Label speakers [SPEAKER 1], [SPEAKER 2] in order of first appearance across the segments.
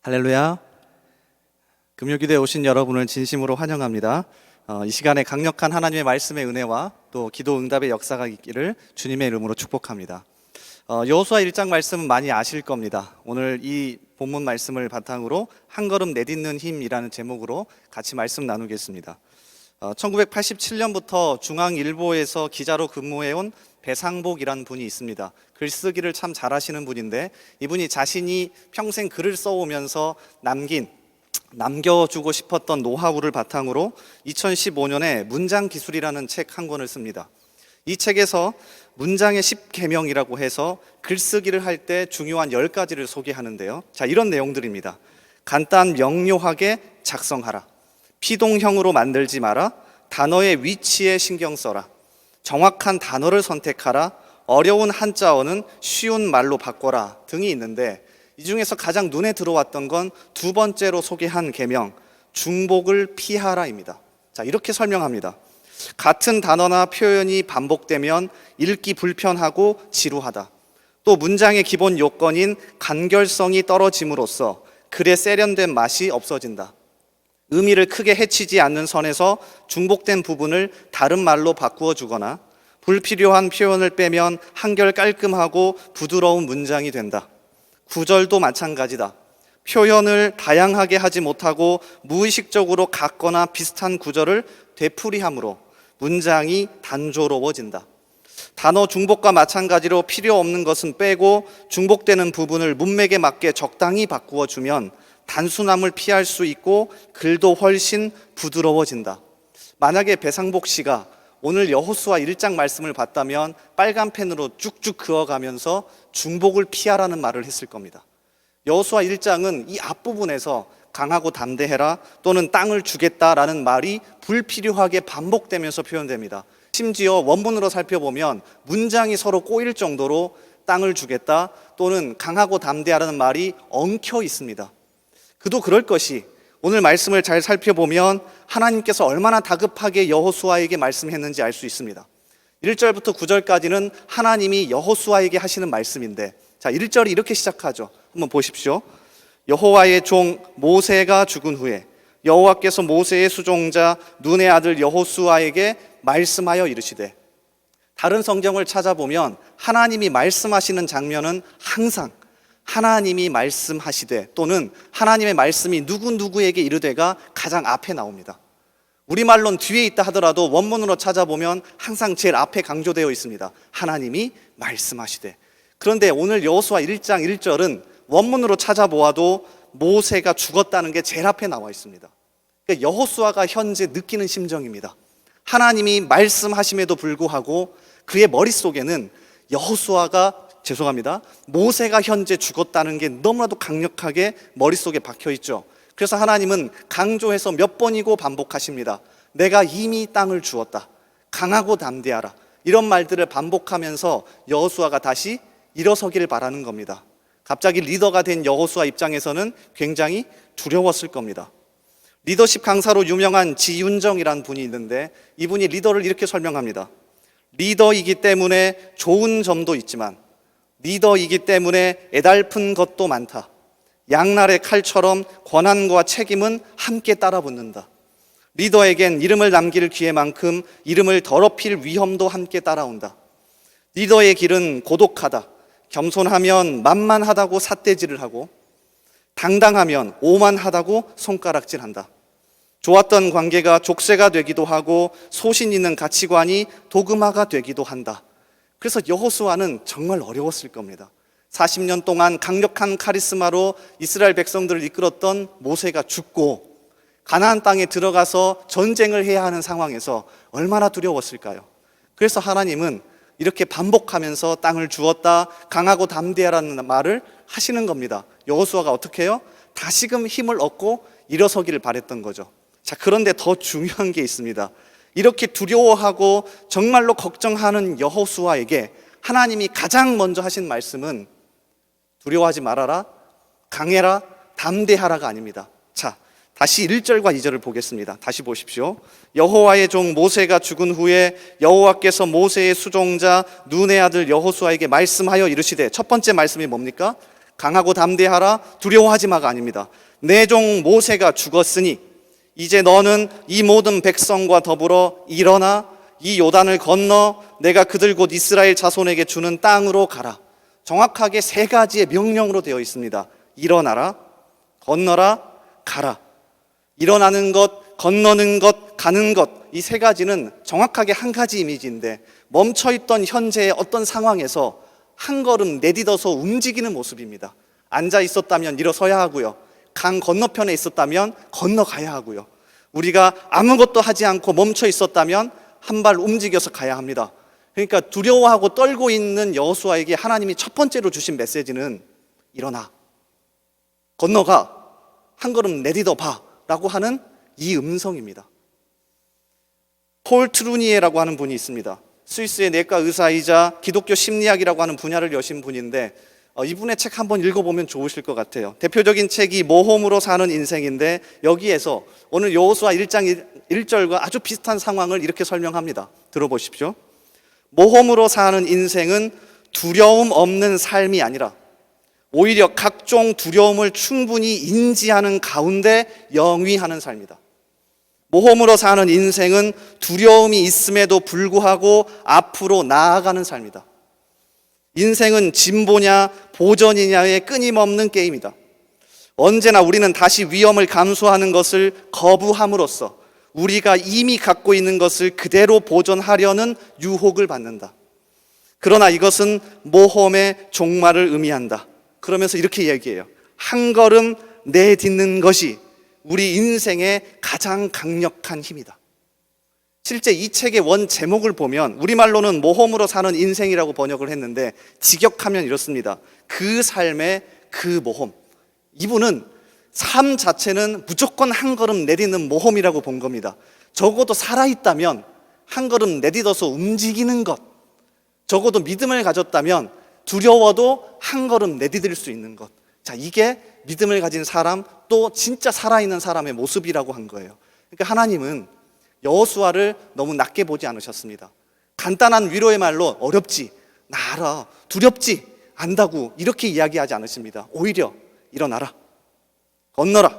[SPEAKER 1] 할렐루야. 금요기도에 오신 여러분을 진심으로 환영합니다. 이 시간에 강력한 하나님의 말씀의 은혜와 또 기도 응답의 역사가 있기를 주님의 이름으로 축복합니다. 여호수아 1장 말씀은 많이 아실 겁니다. 오늘 이 본문 말씀을 바탕으로 한 걸음 내딛는 힘이라는 제목으로 같이 말씀 나누겠습니다. 1987년부터 중앙일보에서 기자로 근무해온 배상복이라는 분이 있습니다. 글쓰기를 참 잘하시는 분인데 이분이 자신이 평생 글을 써오면서 남겨주고 싶었던 노하우를 바탕으로 2015년에 문장기술이라는 책 한 권을 씁니다. 이 책에서 문장의 10계명이라고 해서 글쓰기를 할 때 중요한 10가지를 소개하는데요. 자, 이런 내용들입니다. 간단 명료하게 작성하라. 피동형으로 만들지 마라. 단어의 위치에 신경 써라. 정확한 단어를 선택하라. 어려운 한자어는 쉬운 말로 바꿔라 등이 있는데 이 중에서 가장 눈에 들어왔던 건 두 번째로 소개한 계명, 중복을 피하라입니다. 자, 이렇게 설명합니다. 같은 단어나 표현이 반복되면 읽기 불편하고 지루하다. 또 문장의 기본 요건인 간결성이 떨어짐으로써 글의 세련된 맛이 없어진다. 의미를 크게 해치지 않는 선에서 중복된 부분을 다른 말로 바꾸어 주거나 불필요한 표현을 빼면 한결 깔끔하고 부드러운 문장이 된다. 구절도 마찬가지다. 표현을 다양하게 하지 못하고 무의식적으로 같거나 비슷한 구절을 되풀이함으로 문장이 단조로워진다. 단어 중복과 마찬가지로 필요 없는 것은 빼고 중복되는 부분을 문맥에 맞게 적당히 바꾸어 주면 단순함을 피할 수 있고 글도 훨씬 부드러워진다. 만약에 배상복 씨가 오늘 여호수아 1장 말씀을 봤다면 빨간 펜으로 쭉쭉 그어가면서 중복을 피하라는 말을 했을 겁니다. 여호수아 1장은 이 앞부분에서 강하고 담대해라 또는 땅을 주겠다라는 말이 불필요하게 반복되면서 표현됩니다. 심지어 원문으로 살펴보면 문장이 서로 꼬일 정도로 땅을 주겠다 또는 강하고 담대하라는 말이 엉켜 있습니다. 그도 그럴 것이 오늘 말씀을 잘 살펴보면 하나님께서 얼마나 다급하게 여호수아에게 말씀했는지 알 수 있습니다. 1절부터 9절까지는 하나님이 여호수아에게 하시는 말씀인데, 자, 1절이 이렇게 시작하죠. 한번 보십시오. 여호와의 종 모세가 죽은 후에 여호와께서 모세의 수종자 눈의 아들 여호수아에게 말씀하여 이르시되, 다른 성경을 찾아보면 하나님이 말씀하시는 장면은 항상 하나님이 말씀하시되 또는 하나님의 말씀이 누구누구에게 이르되가 가장 앞에 나옵니다. 우리말로는 뒤에 있다 하더라도 원문으로 찾아보면 항상 제일 앞에 강조되어 있습니다. 하나님이 말씀하시되. 그런데 오늘 여호수아 1장 1절은 원문으로 찾아보아도 모세가 죽었다는 게 제일 앞에 나와 있습니다. 그러니까 여호수아가 현재 느끼는 심정입니다. 하나님이 말씀하심에도 불구하고 그의 머릿속에는 모세가 현재 죽었다는 게 너무나도 강력하게 머릿속에 박혀있죠. 그래서 하나님은 강조해서 몇 번이고 반복하십니다. 내가 이미 땅을 주었다. 강하고 담대하라. 이런 말들을 반복하면서 여호수아가 다시 일어서기를 바라는 겁니다. 갑자기 리더가 된 여호수아 입장에서는 굉장히 두려웠을 겁니다. 리더십 강사로 유명한 지윤정이라는 분이 있는데 이분이 리더를 이렇게 설명합니다. 리더이기 때문에 좋은 점도 있지만 리더이기 때문에 애달픈 것도 많다. 양날의 칼처럼 권한과 책임은 함께 따라붙는다. 리더에겐 이름을 남길 기회만큼 이름을 더럽힐 위험도 함께 따라온다. 리더의 길은 고독하다. 겸손하면 만만하다고 삿대질을 하고 당당하면 오만하다고 손가락질한다. 좋았던 관계가 족쇄가 되기도 하고 소신 있는 가치관이 도그마가 되기도 한다. 그래서 여호수아는 정말 어려웠을 겁니다. 40년 동안 강력한 카리스마로 이스라엘 백성들을 이끌었던 모세가 죽고 가나안 땅에 들어가서 전쟁을 해야 하는 상황에서 얼마나 두려웠을까요? 그래서 하나님은 이렇게 반복하면서 땅을 주었다, 강하고 담대하라는 말을 하시는 겁니다. 여호수아가 어떻게 해요? 다시금 힘을 얻고 일어서기를 바랬던 거죠. 자, 그런데 더 중요한 게 있습니다. 이렇게 두려워하고 정말로 걱정하는 여호수아에게 하나님이 가장 먼저 하신 말씀은 두려워하지 말아라, 강해라, 담대하라가 아닙니다. 자, 다시 1절과 2절을 보겠습니다. 다시 보십시오. 여호와의 종 모세가 죽은 후에 여호와께서 모세의 수종자 눈의 아들 여호수아에게 말씀하여 이르시되, 첫 번째 말씀이 뭡니까? 강하고 담대하라, 두려워하지 마가 아닙니다. 내 종 모세가 죽었으니 이제 너는 이 모든 백성과 더불어 일어나 이 요단을 건너 내가 그들 곧 이스라엘 자손에게 주는 땅으로 가라. 정확하게 세 가지의 명령으로 되어 있습니다. 일어나라, 건너라, 가라. 일어나는 것, 건너는 것, 가는 것, 이 세 가지는 정확하게 한 가지 이미지인데 멈춰있던 현재의 어떤 상황에서 한 걸음 내딛어서 움직이는 모습입니다. 앉아 있었다면 일어서야 하고요. 강 건너편에 있었다면 건너가야 하고요. 우리가 아무것도 하지 않고 멈춰 있었다면 한 발 움직여서 가야 합니다. 그러니까 두려워하고 떨고 있는 여호수아에게 하나님이 첫 번째로 주신 메시지는 일어나, 건너가, 한 걸음 내딛어 봐 라고 하는 이 음성입니다. 폴 트루니에라고 하는 분이 있습니다. 스위스의 내과 의사이자 기독교 심리학이라고 하는 분야를 여신 분인데 이분의 책 한번 읽어보면 좋으실 것 같아요. 대표적인 책이 모험으로 사는 인생인데 여기에서 오늘 여호수아 1장 1절과 아주 비슷한 상황을 이렇게 설명합니다. 들어보십시오. 모험으로 사는 인생은 두려움 없는 삶이 아니라 오히려 각종 두려움을 충분히 인지하는 가운데 영위하는 삶이다. 모험으로 사는 인생은 두려움이 있음에도 불구하고 앞으로 나아가는 삶이다. 인생은 진보냐 보전이냐의 끊임없는 게임이다. 언제나 우리는 다시 위험을 감수하는 것을 거부함으로써 우리가 이미 갖고 있는 것을 그대로 보존하려는 유혹을 받는다. 그러나 이것은 모험의 종말을 의미한다. 그러면서 이렇게 얘기해요. 한 걸음 내딛는 것이 우리 인생의 가장 강력한 힘이다. 실제 이 책의 원 제목을 보면 우리말로는 모험으로 사는 인생이라고 번역을 했는데 직역하면 이렇습니다. 그 삶의 그 모험. 이분은 삶 자체는 무조건 한 걸음 내딛는 모험이라고 본 겁니다. 적어도 살아있다면 한 걸음 내딛어서 움직이는 것, 적어도 믿음을 가졌다면 두려워도 한 걸음 내디딜 수 있는 것. 자, 이게 믿음을 가진 사람, 또 진짜 살아있는 사람의 모습이라고 한 거예요. 그러니까 하나님은 여호수아를 너무 낮게 보지 않으셨습니다. 간단한 위로의 말로 어렵지, 나 알아, 두렵지, 안다고 이렇게 이야기하지 않으십니다. 오히려 일어나라, 건너라,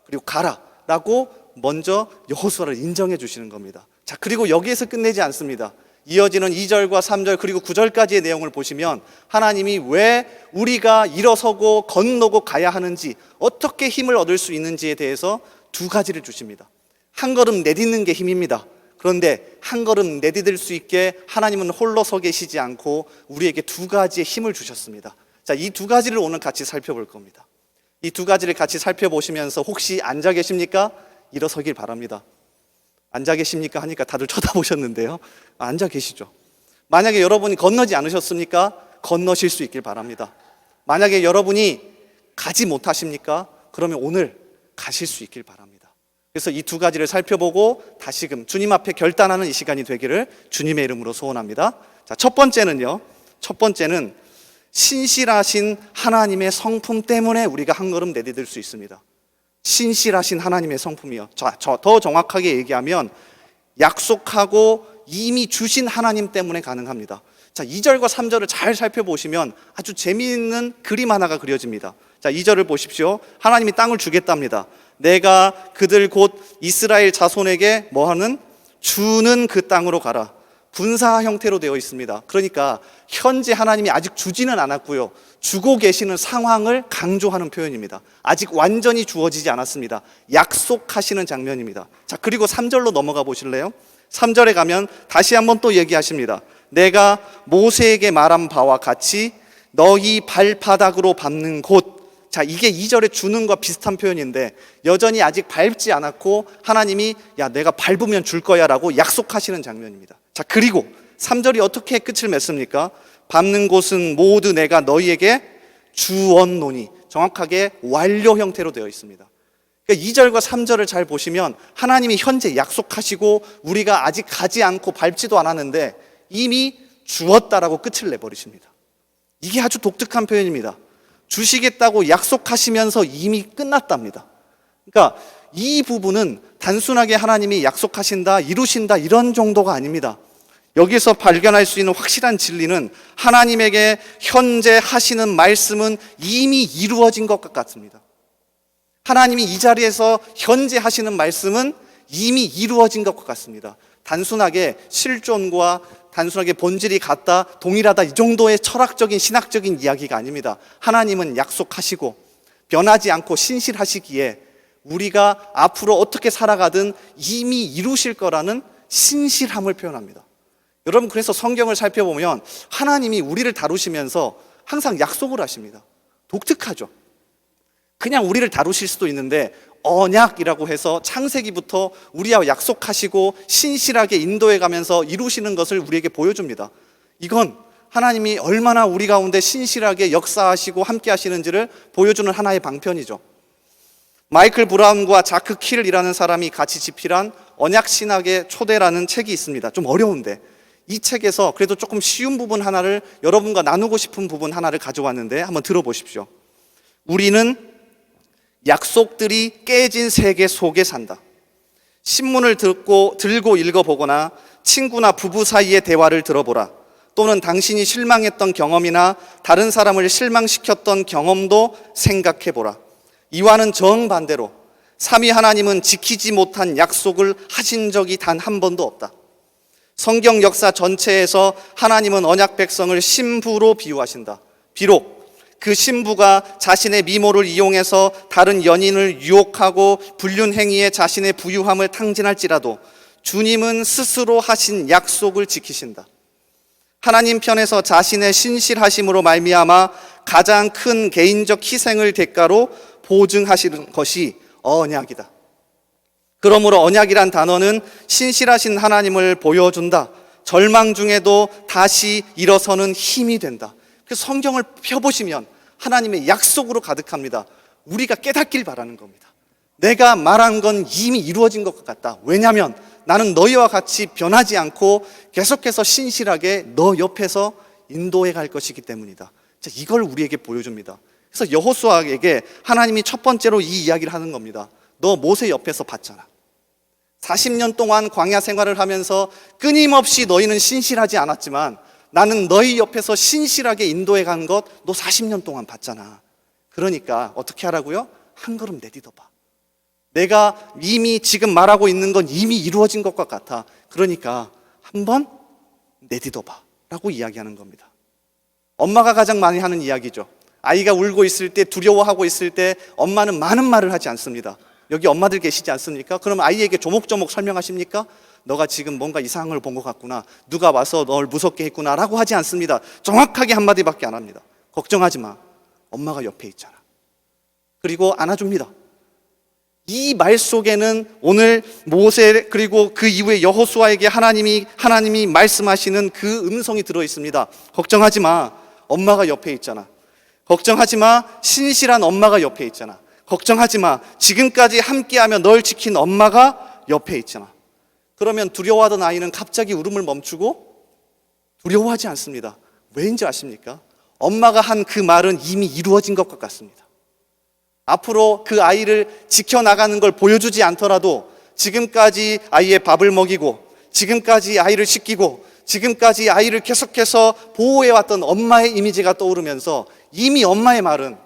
[SPEAKER 1] 그리고 가라 라고 먼저 여호수아를 인정해 주시는 겁니다. 자, 그리고 여기에서 끝내지 않습니다. 이어지는 2절과 3절 그리고 9절까지의 내용을 보시면 하나님이 왜 우리가 일어서고 건너고 가야 하는지, 어떻게 힘을 얻을 수 있는지에 대해서 두 가지를 주십니다. 한 걸음 내딛는 게 힘입니다. 그런데 한 걸음 내디딜 수 있게 하나님은 홀로 서 계시지 않고 우리에게 두 가지의 힘을 주셨습니다. 자, 이 두 가지를 오늘 같이 살펴볼 겁니다. 이 두 가지를 같이 살펴보시면서 혹시 앉아 계십니까? 일어서길 바랍니다. 앉아 계십니까? 하니까 다들 쳐다보셨는데요. 앉아 계시죠. 만약에 여러분이 건너지 않으셨습니까? 건너실 수 있길 바랍니다. 만약에 여러분이 가지 못하십니까? 그러면 오늘 가실 수 있길 바랍니다. 그래서 이 두 가지를 살펴보고 다시금 주님 앞에 결단하는 이 시간이 되기를 주님의 이름으로 소원합니다. 자, 첫 번째는 신실하신 하나님의 성품 때문에 우리가 한 걸음 내디딜 수 있습니다. 신실하신 하나님의 성품이요. 더 정확하게 얘기하면 약속하고 이미 주신 하나님 때문에 가능합니다. 자, 2절과 3절을 잘 살펴보시면 아주 재미있는 그림 하나가 그려집니다. 자, 2절을 보십시오. 하나님이 땅을 주겠답니다. 내가 그들 곧 이스라엘 자손에게 뭐하는? 주는 그 땅으로 가라. 분사 형태로 되어 있습니다. 그러니까 현재 하나님이 아직 주지는 않았고요, 주고 계시는 상황을 강조하는 표현입니다. 아직 완전히 주어지지 않았습니다. 약속하시는 장면입니다. 자, 그리고 3절로 넘어가 보실래요? 3절에 가면 다시 한번 또 얘기하십니다. 내가 모세에게 말한 바와 같이 너희 발바닥으로 밟는 곳. 자, 이게 2절에 주는과 비슷한 표현인데 여전히 아직 밟지 않았고 하나님이 야, 내가 밟으면 줄 거야 라고 약속하시는 장면입니다. 자, 그리고 3절이 어떻게 끝을 맺습니까? 밟는 곳은 모두 내가 너희에게 주었노니. 정확하게 완료 형태로 되어 있습니다. 그러니까 2절과 3절을 잘 보시면 하나님이 현재 약속하시고 우리가 아직 가지 않고 밟지도 않았는데 이미 주었다라고 끝을 내버리십니다. 이게 아주 독특한 표현입니다. 주시겠다고 약속하시면서 이미 끝났답니다. 그러니까 이 부분은 단순하게 하나님이 약속하신다, 이루신다 이런 정도가 아닙니다. 여기서 발견할 수 있는 확실한 진리는 하나님에게 현재 하시는 말씀은 이미 이루어진 것 같습니다. 하나님이 이 자리에서 현재 하시는 말씀은 이미 이루어진 것 같습니다. 단순하게 실존과 단순하게 본질이 같다, 동일하다 이 정도의 철학적인 신학적인 이야기가 아닙니다. 하나님은 약속하시고 변하지 않고 신실하시기에 우리가 앞으로 어떻게 살아가든 이미 이루실 거라는 신실함을 표현합니다. 여러분, 그래서 성경을 살펴보면 하나님이 우리를 다루시면서 항상 약속을 하십니다. 독특하죠. 그냥 우리를 다루실 수도 있는데 언약이라고 해서 창세기부터 우리와 약속하시고 신실하게 인도해 가면서 이루시는 것을 우리에게 보여줍니다. 이건 하나님이 얼마나 우리 가운데 신실하게 역사하시고 함께 하시는지를 보여주는 하나의 방편이죠. 마이클 브라운과 자크 킬이라는 사람이 같이 집필한 언약신학의 초대라는 책이 있습니다. 좀 어려운데 이 책에서 그래도 조금 쉬운 부분 하나를 여러분과 나누고 싶은 부분 하나를 가져왔는데 한번 들어보십시오. 우리는 약속들이 깨진 세계 속에 산다. 신문을 들고 읽어보거나 친구나 부부 사이의 대화를 들어보라. 또는 당신이 실망했던 경험이나 다른 사람을 실망시켰던 경험도 생각해보라. 이와는 정반대로 삼위 하나님은 지키지 못한 약속을 하신 적이 단 한 번도 없다. 성경 역사 전체에서 하나님은 언약 백성을 신부로 비유하신다. 비록 그 신부가 자신의 미모를 이용해서 다른 연인을 유혹하고 불륜 행위에 자신의 부유함을 탕진할지라도 주님은 스스로 하신 약속을 지키신다. 하나님 편에서 자신의 신실하심으로 말미암아 가장 큰 개인적 희생을 대가로 보증하시는 것이 언약이다. 그러므로 언약이란 단어는 신실하신 하나님을 보여준다. 절망 중에도 다시 일어서는 힘이 된다. 그래서 성경을 펴보시면 하나님의 약속으로 가득합니다. 우리가 깨닫길 바라는 겁니다. 내가 말한 건 이미 이루어진 것 같다. 왜냐하면 나는 너희와 같이 변하지 않고 계속해서 신실하게 너 옆에서 인도해 갈 것이기 때문이다. 이걸 우리에게 보여줍니다. 그래서 여호수아에게 하나님이 첫 번째로 이 이야기를 하는 겁니다. 너 모세 옆에서 봤잖아. 40년 동안 광야 생활을 하면서 끊임없이 너희는 신실하지 않았지만 나는 너희 옆에서 신실하게 인도해 간 것 너 40년 동안 봤잖아. 그러니까 어떻게 하라고요? 한 걸음 내딛어봐. 내가 이미 지금 말하고 있는 건 이미 이루어진 것과 같아. 그러니까 한번 내딛어봐 라고 이야기하는 겁니다. 엄마가 가장 많이 하는 이야기죠. 아이가 울고 있을 때, 두려워하고 있을 때 엄마는 많은 말을 하지 않습니다. 여기 엄마들 계시지 않습니까? 그럼 아이에게 조목조목 설명하십니까? 너가 지금 뭔가 이상한 걸 본 것 같구나. 누가 와서 널 무섭게 했구나 라고 하지 않습니다. 정확하게 한마디밖에 안 합니다. 걱정하지 마. 엄마가 옆에 있잖아. 그리고 안아줍니다. 이 말 속에는 오늘 모세 그리고 그 이후에 여호수아에게 하나님이 말씀하시는 그 음성이 들어 있습니다. 걱정하지 마. 엄마가 옆에 있잖아. 걱정하지 마. 신실한 엄마가 옆에 있잖아. 걱정하지 마. 지금까지 함께하며 널 지킨 엄마가 옆에 있잖아. 그러면 두려워하던 아이는 갑자기 울음을 멈추고 두려워하지 않습니다. 왜인지 아십니까? 엄마가 한 그 말은 이미 이루어진 것 같습니다. 앞으로 그 아이를 지켜나가는 걸 보여주지 않더라도 지금까지 아이의 밥을 먹이고 지금까지 아이를 씻기고 지금까지 아이를 계속해서 보호해왔던 엄마의 이미지가 떠오르면서 이미 엄마의 말은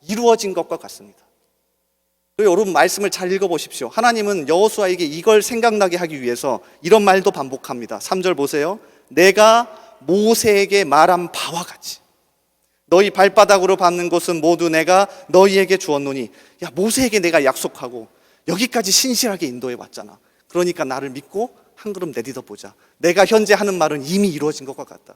[SPEAKER 1] 이루어진 것과 같습니다. 여러분 말씀을 잘 읽어보십시오. 하나님은 여호수아에게 이걸 생각나게 하기 위해서 이런 말도 반복합니다. 3절 보세요. 내가 모세에게 말한 바와 같이 너희 발바닥으로 밟는 곳은 모두 내가 너희에게 주었노니. 야, 모세에게 내가 약속하고 여기까지 신실하게 인도해 왔잖아. 그러니까 나를 믿고 한 걸음 내딛어 보자. 내가 현재 하는 말은 이미 이루어진 것과 같다.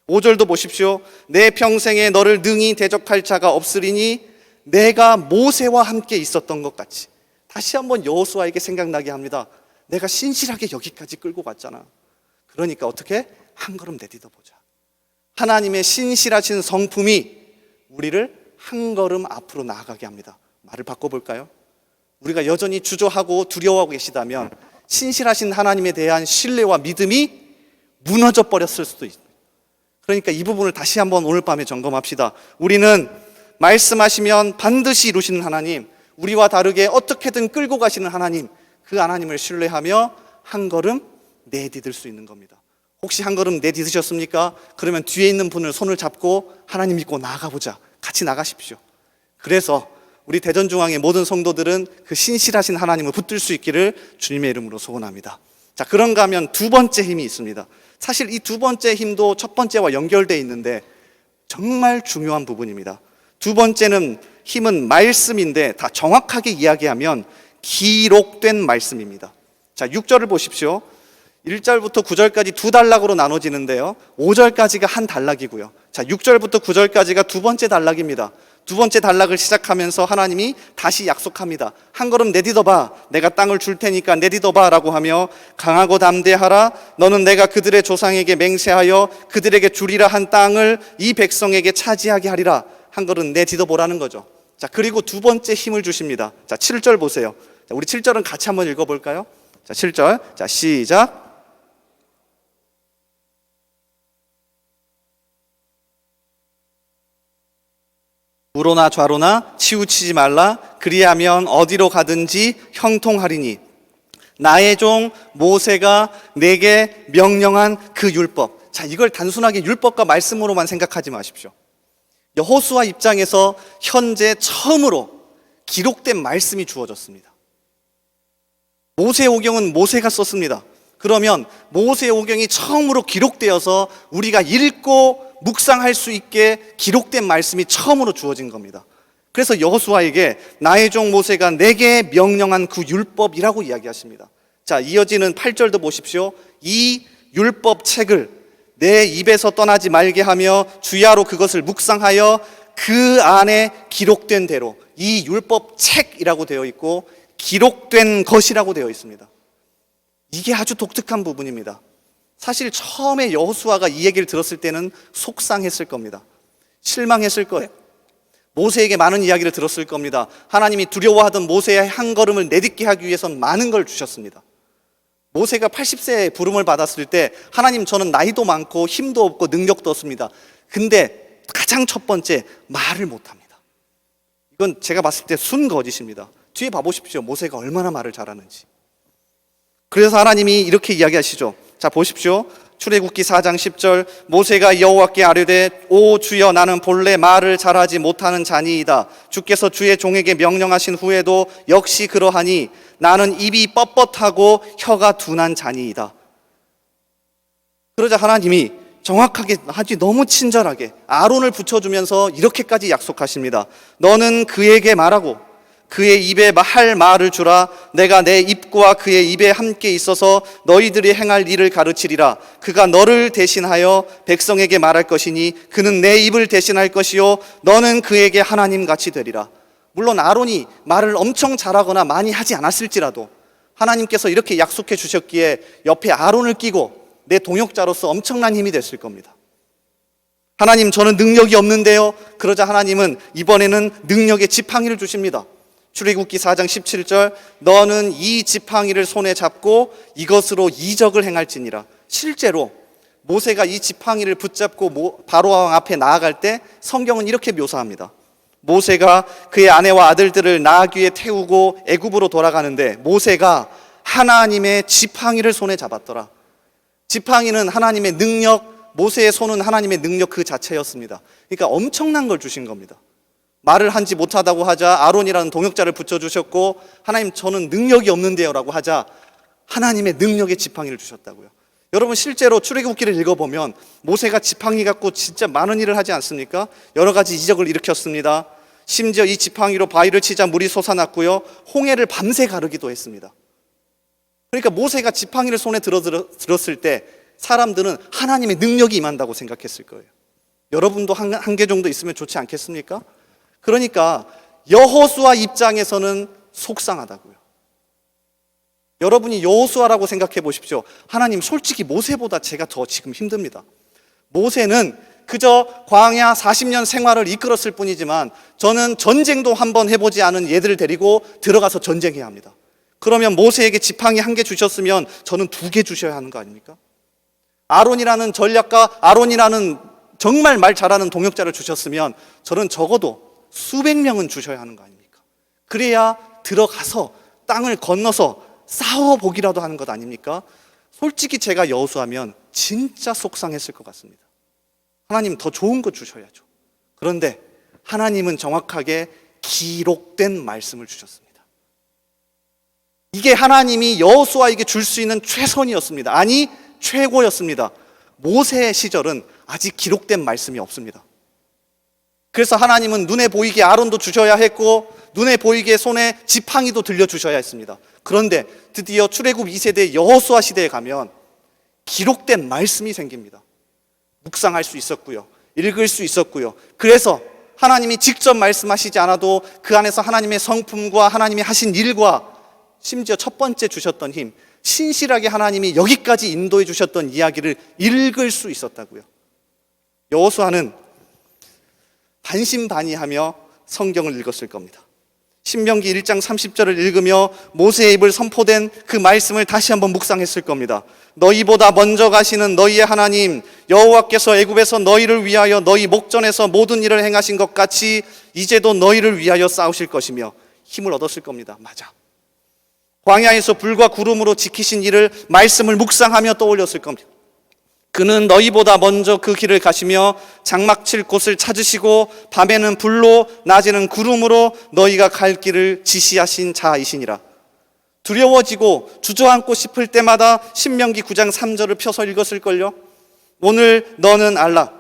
[SPEAKER 1] 5절도 보십시오. 내 평생에 너를 능히 대적할 자가 없으리니 내가 모세와 함께 있었던 것 같이. 다시 한번 여호수아에게 생각나게 합니다. 내가 신실하게 여기까지 끌고 갔잖아. 그러니까 어떻게? 한 걸음 내딛어 보자. 하나님의 신실하신 성품이 우리를 한 걸음 앞으로 나아가게 합니다. 말을 바꿔볼까요? 우리가 여전히 주저하고 두려워하고 계시다면 신실하신 하나님에 대한 신뢰와 믿음이 무너져 버렸을 수도 있습니다. 그러니까 이 부분을 다시 한번 오늘 밤에 점검합시다. 우리는 말씀하시면 반드시 이루시는 하나님, 우리와 다르게 어떻게든 끌고 가시는 하나님, 그 하나님을 신뢰하며 한 걸음 내디딜 수 있는 겁니다. 혹시 한 걸음 내딛으셨습니까? 그러면 뒤에 있는 분을 손을 잡고 하나님 믿고 나아가보자. 같이 나가십시오. 그래서 우리 대전중앙의 모든 성도들은 그 신실하신 하나님을 붙들 수 있기를 주님의 이름으로 소원합니다. 자, 그런가 하면 두 번째 힘이 있습니다. 사실 이 두 번째 힘도 첫 번째와 연결되어 있는데 정말 중요한 부분입니다. 두 번째는 힘은 말씀인데 다 정확하게 이야기하면 기록된 말씀입니다. 자, 6절을 보십시오. 1절부터 9절까지 두 단락으로 나눠지는데요. 5절까지가 한 단락이고요. 자, 6절부터 9절까지가 두 번째 단락입니다. 두 번째 단락을 시작하면서 하나님이 다시 약속합니다. 한 걸음 내딛어봐. 내가 땅을 줄 테니까 내딛어봐 라고 하며 강하고 담대하라. 너는 내가 그들의 조상에게 맹세하여 그들에게 주리라 한 땅을 이 백성에게 차지하게 하리라. 한 걸음 내딛어보라는 거죠. 자, 그리고 두 번째 힘을 주십니다. 자, 7절 보세요. 자, 우리 7절은 같이 한번 읽어볼까요? 자, 7절. 자, 시작. 우로나 좌로나 치우치지 말라. 그리하면 어디로 가든지 형통하리니 나의 종 모세가 내게 명령한 그 율법. 자, 이걸 단순하게 율법과 말씀으로만 생각하지 마십시오. 여호수아 입장에서 현재 처음으로 기록된 말씀이 주어졌습니다. 모세오경은 모세가 썼습니다. 그러면 모세오경이 처음으로 기록되어서 우리가 읽고 묵상할 수 있게 기록된 말씀이 처음으로 주어진 겁니다. 그래서 여호수아에게 나의 종 모세가 내게 명령한 그 율법이라고 이야기하십니다. 자, 이어지는 8절도 보십시오. 이 율법 책을 내 입에서 떠나지 말게 하며 주야로 그것을 묵상하여 그 안에 기록된 대로, 이 율법 책이라고 되어 있고 기록된 것이라고 되어 있습니다. 이게 아주 독특한 부분입니다. 사실 처음에 여호수아가 이 얘기를 들었을 때는 속상했을 겁니다. 실망했을 거예요. 모세에게 많은 이야기를 들었을 겁니다. 하나님이 두려워하던 모세의 한 걸음을 내딛게 하기 위해선 많은 걸 주셨습니다. 모세가 80세에 부름을 받았을 때 하나님, 저는 나이도 많고 힘도 없고 능력도 없습니다. 근데 가장 첫 번째, 말을 못합니다. 이건 제가 봤을 때 순거짓입니다. 뒤에 봐보십시오. 모세가 얼마나 말을 잘하는지. 그래서 하나님이 이렇게 이야기하시죠. 자, 보십시오. 출애굽기 4장 10절. 모세가 여호와께 아뢰되 오 주여, 나는 본래 말을 잘하지 못하는 자니이다. 주께서 주의 종에게 명령하신 후에도 역시 그러하니 나는 입이 뻣뻣하고 혀가 둔한 자니이다. 그러자 하나님이 정확하게, 아주 너무 친절하게 아론을 붙여주면서 이렇게까지 약속하십니다. 너는 그에게 말하고 그의 입에 할 말을 주라. 내가 내 입과 그의 입에 함께 있어서 너희들이 행할 일을 가르치리라. 그가 너를 대신하여 백성에게 말할 것이니 그는 내 입을 대신할 것이요 너는 그에게 하나님같이 되리라. 물론 아론이 말을 엄청 잘하거나 많이 하지 않았을지라도 하나님께서 이렇게 약속해 주셨기에 옆에 아론을 끼고 내 동역자로서 엄청난 힘이 됐을 겁니다. 하나님, 저는 능력이 없는데요. 그러자 하나님은 이번에는 능력의 지팡이를 주십니다. 출애굽기 4장 17절. 너는 이 지팡이를 손에 잡고 이것으로 이적을 행할지니라. 실제로 모세가 이 지팡이를 붙잡고 바로왕 앞에 나아갈 때 성경은 이렇게 묘사합니다. 모세가 그의 아내와 아들들을 나귀 위에 태우고 애굽으로 돌아가는데 모세가 하나님의 지팡이를 손에 잡았더라. 지팡이는 하나님의 능력, 모세의 손은 하나님의 능력 그 자체였습니다. 그러니까 엄청난 걸 주신 겁니다. 말을 하지 못하다고 하자 아론이라는 동역자를 붙여주셨고, 하나님, 저는 능력이 없는데요 라고 하자 하나님의 능력의 지팡이를 주셨다고요. 여러분, 실제로 출애굽기를 읽어보면 모세가 지팡이 갖고 진짜 많은 일을 하지 않습니까? 여러 가지 이적을 일으켰습니다. 심지어 이 지팡이로 바위를 치자 물이 솟아났고요, 홍해를 밤새 가르기도 했습니다. 그러니까 모세가 지팡이를 손에 들었을 때 사람들은 하나님의 능력이 임한다고 생각했을 거예요. 여러분도 한 개 정도 있으면 좋지 않겠습니까? 그러니까 여호수아 입장에서는 속상하다고요. 여러분이 여호수아라고 생각해 보십시오. 하나님, 솔직히 모세보다 제가 더 지금 힘듭니다. 모세는 그저 광야 40년 생활을 이끌었을 뿐이지만 저는 전쟁도 한번 해보지 않은 얘들을 데리고 들어가서 전쟁해야 합니다. 그러면 모세에게 지팡이 1개 주셨으면 저는 2개 주셔야 하는 거 아닙니까? 아론이라는 전략가, 아론이라는 정말 말 잘하는 동역자를 주셨으면 저는 적어도 수백 명은 주셔야 하는 거 아닙니까? 그래야 들어가서 땅을 건너서 싸워보기라도 하는 것 아닙니까? 솔직히 제가 여호수아면 진짜 속상했을 것 같습니다. 하나님 더 좋은 거 주셔야죠. 그런데 하나님은 정확하게 기록된 말씀을 주셨습니다. 이게 하나님이 여호수아에게 줄 수 있는 최선이었습니다. 아니, 최고였습니다. 모세의 시절은 아직 기록된 말씀이 없습니다. 그래서 하나님은 눈에 보이게 아론도 주셔야 했고 눈에 보이게 손에 지팡이도 들려주셔야 했습니다. 그런데 드디어 출애굽 2세대 여호수아 시대에 가면 기록된 말씀이 생깁니다. 묵상할 수 있었고요, 읽을 수 있었고요. 그래서 하나님이 직접 말씀하시지 않아도 그 안에서 하나님의 성품과 하나님이 하신 일과 심지어 첫 번째 주셨던 힘, 신실하게 하나님이 여기까지 인도해 주셨던 이야기를 읽을 수 있었다고요. 여호수아는 반신반의하며 성경을 읽었을 겁니다. 신명기 1장 30절을 읽으며 모세의 입을 선포된 그 말씀을 다시 한번 묵상했을 겁니다. 너희보다 먼저 가시는 너희의 하나님 여호와께서 애굽에서 너희를 위하여 너희 목전에서 모든 일을 행하신 것 같이 이제도 너희를 위하여 싸우실 것이며 힘을 얻었을 겁니다. 맞아. 광야에서 불과 구름으로 지키신 일을 말씀을 묵상하며 떠올렸을 겁니다. 그는 너희보다 먼저 그 길을 가시며 장막 칠 곳을 찾으시고 밤에는 불로 낮에는 구름으로 너희가 갈 길을 지시하신 자이시니라. 두려워지고 주저앉고 싶을 때마다 신명기 9장 3절을 펴서 읽었을걸요. 오늘 너는 알라.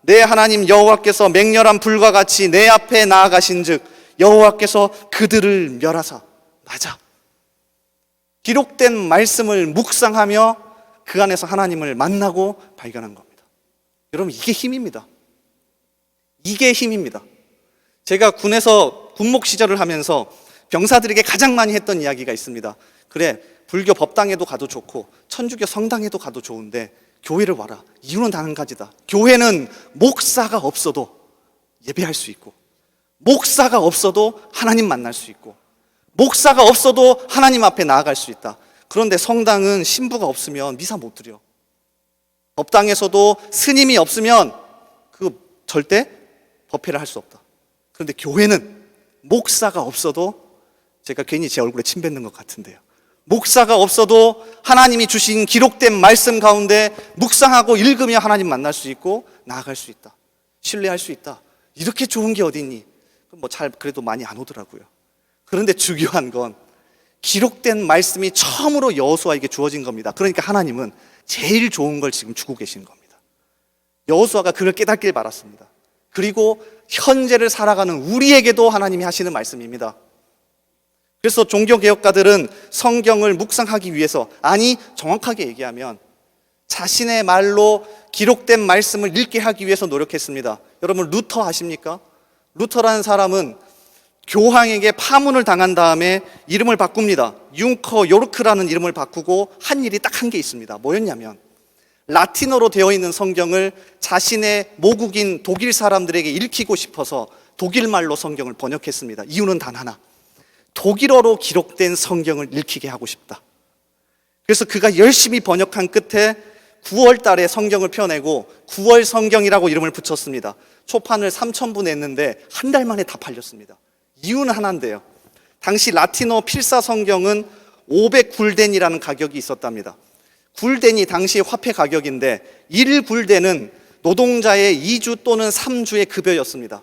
[SPEAKER 1] 내 하나님 여호와께서 맹렬한 불과 같이 내 앞에 나아가신 즉 여호와께서 그들을 멸하사. 맞아. 기록된 말씀을 묵상하며 그 안에서 하나님을 만나고 발견한 겁니다. 여러분, 이게 힘입니다. 이게 힘입니다. 제가 군에서 군목 시절을 하면서 병사들에게 가장 많이 했던 이야기가 있습니다. 그래, 불교 법당에도 가도 좋고 천주교 성당에도 가도 좋은데 교회를 와라. 이유는 단 한 가지다. 교회는 목사가 없어도 예배할 수 있고, 목사가 없어도 하나님 만날 수 있고, 목사가 없어도 하나님 앞에 나아갈 수 있다. 그런데 성당은 신부가 없으면 미사 못 드려. 법당에서도 스님이 없으면 그 절대 법회를 할 수 없다. 그런데 교회는 목사가 없어도, 제가 괜히 제 얼굴에 침 뱉는 것 같은데요, 목사가 없어도 하나님이 주신 기록된 말씀 가운데 묵상하고 읽으며 하나님 만날 수 있고 나아갈 수 있다. 신뢰할 수 있다. 이렇게 좋은 게 어디 있니? 그래도 많이 안 오더라고요. 그런데 중요한 건 기록된 말씀이 처음으로 여호수아에게 주어진 겁니다. 그러니까 하나님은 제일 좋은 걸 지금 주고 계신 겁니다. 여호수아가 그걸 깨닫길 바랐습니다. 그리고 현재를 살아가는 우리에게도 하나님이 하시는 말씀입니다. 그래서 종교개혁가들은 성경을 묵상하기 위해서, 아니 정확하게 얘기하면 자신의 말로 기록된 말씀을 읽게 하기 위해서 노력했습니다. 여러분, 루터 아십니까? 루터라는 사람은 교황에게 파문을 당한 다음에 이름을 바꿉니다. 융커 요르크라는 이름을 바꾸고 한 일이 딱 한 게 있습니다. 뭐였냐면 라틴어로 되어 있는 성경을 자신의 모국인 독일 사람들에게 읽히고 싶어서 독일말로 성경을 번역했습니다. 이유는 단 하나, 독일어로 기록된 성경을 읽히게 하고 싶다. 그래서 그가 열심히 번역한 끝에 9월 달에 성경을 펴내고 9월 성경이라고 이름을 붙였습니다. 초판을 3,000부 냈는데 한 달 만에 다 팔렸습니다. 이유는 하나인데요, 당시 라틴어 필사 성경은 500굴덴이라는 가격이 있었답니다. 굴덴이 당시 화폐 가격인데 1굴덴은 노동자의 2주 또는 3주의 급여였습니다.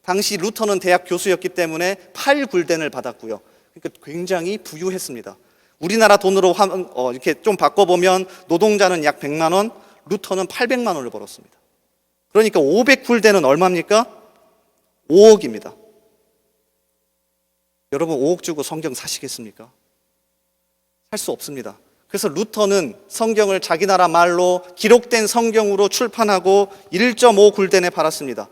[SPEAKER 1] 당시 루터는 대학 교수였기 때문에 8굴덴을 받았고요. 그러니까 굉장히 부유했습니다. 우리나라 돈으로 이렇게 좀 바꿔보면 노동자는 약 100만 원, 루터는 800만 원을 벌었습니다. 그러니까 500굴덴은 얼마입니까? 5억입니다. 여러분, 5억 주고 성경 사시겠습니까? 살 수 없습니다. 그래서 루터는 성경을 자기 나라 말로 기록된 성경으로 출판하고 1.5굴덴에 팔았습니다.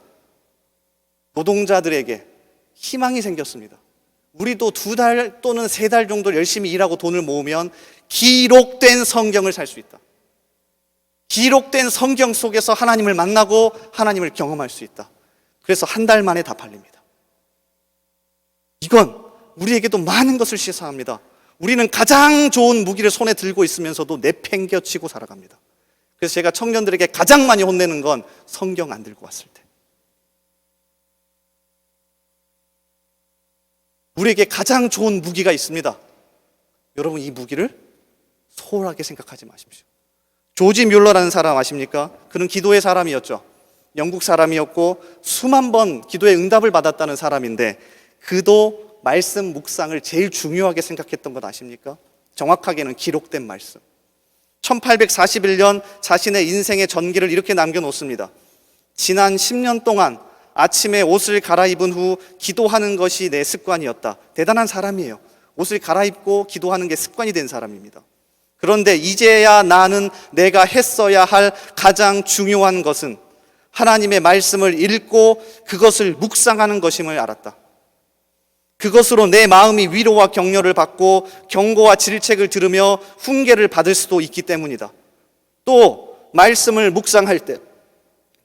[SPEAKER 1] 노동자들에게 희망이 생겼습니다. 우리도 2달 또는 3달 정도 열심히 일하고 돈을 모으면 기록된 성경을 살 수 있다. 기록된 성경 속에서 하나님을 만나고 하나님을 경험할 수 있다. 그래서 한 달 만에 다 팔립니다. 이건 우리에게도 많은 것을 시사합니다. 우리는 가장 좋은 무기를 손에 들고 있으면서도 내팽겨치고 살아갑니다. 그래서 제가 청년들에게 가장 많이 혼내는 건 성경 안 들고 왔을 때. 우리에게 가장 좋은 무기가 있습니다. 여러분, 이 무기를 소홀하게 생각하지 마십시오. 조지 뮬러라는 사람 아십니까? 그는 기도의 사람이었죠. 영국 사람이었고 수만 번 기도의 응답을 받았다는 사람인데 그도 말씀 묵상을 제일 중요하게 생각했던 것 아십니까? 정확하게는 기록된 말씀. 1841년 자신의 인생의 전기를 이렇게 남겨놓습니다. 지난 10년 동안 아침에 옷을 갈아입은 후 기도하는 것이 내 습관이었다. 대단한 사람이에요. 옷을 갈아입고 기도하는 게 습관이 된 사람입니다. 그런데 이제야 나는 내가 했어야 할 가장 중요한 것은 하나님의 말씀을 읽고 그것을 묵상하는 것임을 알았다. 그것으로 내 마음이 위로와 격려를 받고 경고와 질책을 들으며 훈계를 받을 수도 있기 때문이다. 또 말씀을 묵상할 때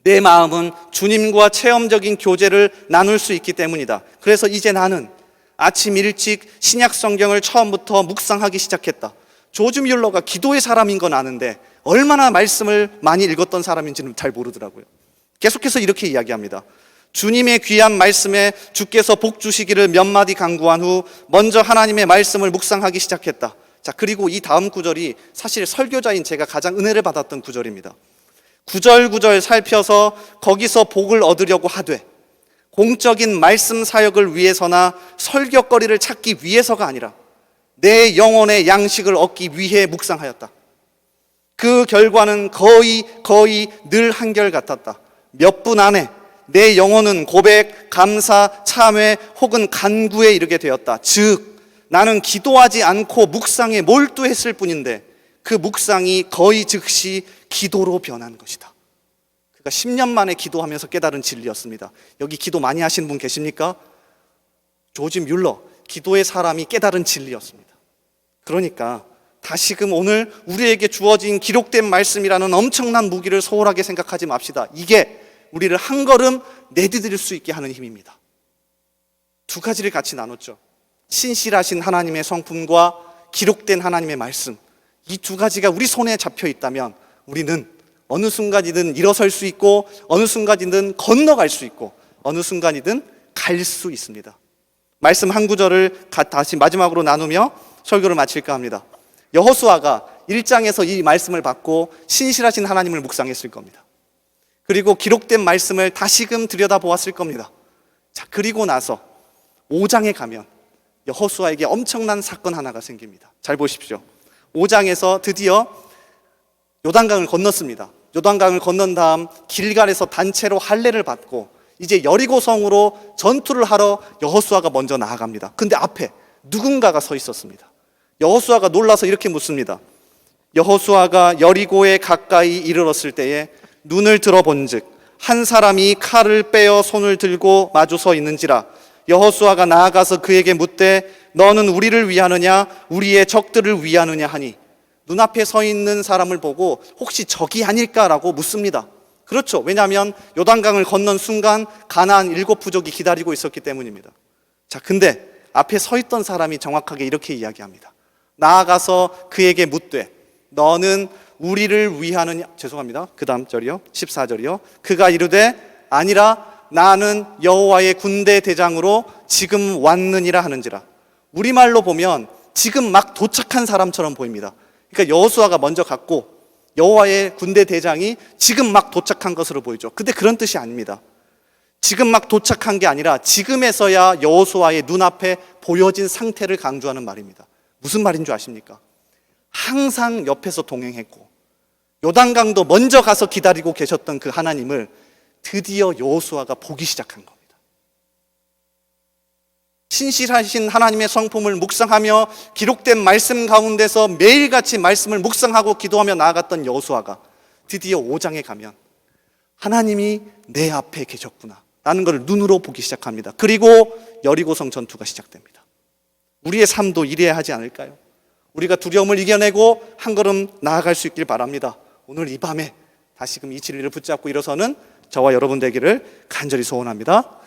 [SPEAKER 1] 내 마음은 주님과 체험적인 교제를 나눌 수 있기 때문이다. 그래서 이제 나는 아침 일찍 신약 성경을 처음부터 묵상하기 시작했다. 조지 뮬러가 기도의 사람인 건 아는데 얼마나 말씀을 많이 읽었던 사람인지는 잘 모르더라고요. 계속해서 이렇게 이야기합니다. 주님의 귀한 말씀에 주께서 복 주시기를 몇 마디 간구한 후 먼저 하나님의 말씀을 묵상하기 시작했다. 자, 그리고 이 다음 구절이 사실 설교자인 제가 가장 은혜를 받았던 구절입니다. 구절구절 살펴서 거기서 복을 얻으려고 하되 공적인 말씀 사역을 위해서나 설교거리를 찾기 위해서가 아니라 내 영혼의 양식을 얻기 위해 묵상하였다. 그 결과는 거의 늘 한결같았다. 몇 분 안에 내 영혼은 고백, 감사, 참회 혹은 간구에 이르게 되었다. 즉 나는 기도하지 않고 묵상에 몰두했을 뿐인데 그 묵상이 거의 즉시 기도로 변한 것이다. 그가 10년 만에 기도하면서 깨달은 진리였습니다. 여기 기도 많이 하시는 분 계십니까? 조지 뮬러, 기도의 사람이 깨달은 진리였습니다. 그러니까 다시금 오늘 우리에게 주어진 기록된 말씀이라는 엄청난 무기를 소홀하게 생각하지 맙시다. 이게 우리를 한 걸음 내디딜 수 있게 하는 힘입니다. 두 가지를 같이 나눴죠. 신실하신 하나님의 성품과 기록된 하나님의 말씀. 이 두 가지가 우리 손에 잡혀 있다면 우리는 어느 순간이든 일어설 수 있고 어느 순간이든 건너갈 수 있고 어느 순간이든 갈 수 있습니다. 말씀 한 구절을 다시 마지막으로 나누며 설교를 마칠까 합니다. 여호수아가 1장에서 이 말씀을 받고 신실하신 하나님을 묵상했을 겁니다. 그리고 기록된 말씀을 다시금 들여다보았을 겁니다. 자, 그리고 나서 5장에 가면 여호수아에게 엄청난 사건 하나가 생깁니다. 잘 보십시오. 5장에서 드디어 요단강을 건넜습니다. 요단강을 건넌 다음 길갈에서 단체로 할례를 받고 이제 여리고성으로 전투를 하러 여호수아가 먼저 나아갑니다. 근데 앞에 누군가가 서 있었습니다. 여호수아가 놀라서 이렇게 묻습니다. 여호수아가 여리고에 가까이 이르렀을 때에 눈을 들어본즉 한 사람이 칼을 빼어 손을 들고 마주 서 있는지라. 여호수아가 나아가서 그에게 묻되 너는 우리를 위하느냐 우리의 적들을 위하느냐 하니 눈앞에 서 있는 사람을 보고 혹시 적이 아닐까라고 묻습니다. 그렇죠. 왜냐하면 요단강을 건넌 순간 가나안 7부족이 기다리고 있었기 때문입니다. 자, 근데 앞에 서 있던 사람이 정확하게 이렇게 이야기합니다. 나아가서 그에게 묻되 너는 우리를 위하느냐. 죄송합니다. 그 다음 절이요. 14절이요. 그가 이르되 아니라 나는 여호와의 군대 대장으로 지금 왔느니라 하는지라. 우리말로 보면 지금 막 도착한 사람처럼 보입니다. 그러니까 여호수아가 먼저 갔고 여호와의 군대 대장이 지금 막 도착한 것으로 보이죠. 근데 그런 뜻이 아닙니다. 지금 막 도착한 게 아니라 지금에서야 여호수아의 눈앞에 보여진 상태를 강조하는 말입니다. 무슨 말인 줄 아십니까? 항상 옆에서 동행했고 요단강도 먼저 가서 기다리고 계셨던 그 하나님을 드디어 여호수아가 보기 시작한 겁니다. 신실하신 하나님의 성품을 묵상하며 기록된 말씀 가운데서 매일같이 말씀을 묵상하고 기도하며 나아갔던 여호수아가 드디어 5장에 가면 하나님이 내 앞에 계셨구나 라는 것을 눈으로 보기 시작합니다. 그리고 여리고성 전투가 시작됩니다. 우리의 삶도 이래야 하지 않을까요? 우리가 두려움을 이겨내고 한 걸음 나아갈 수 있길 바랍니다. 오늘 이 밤에 다시금 이 진리를 붙잡고 일어서는 저와 여러분 되기를 간절히 소원합니다.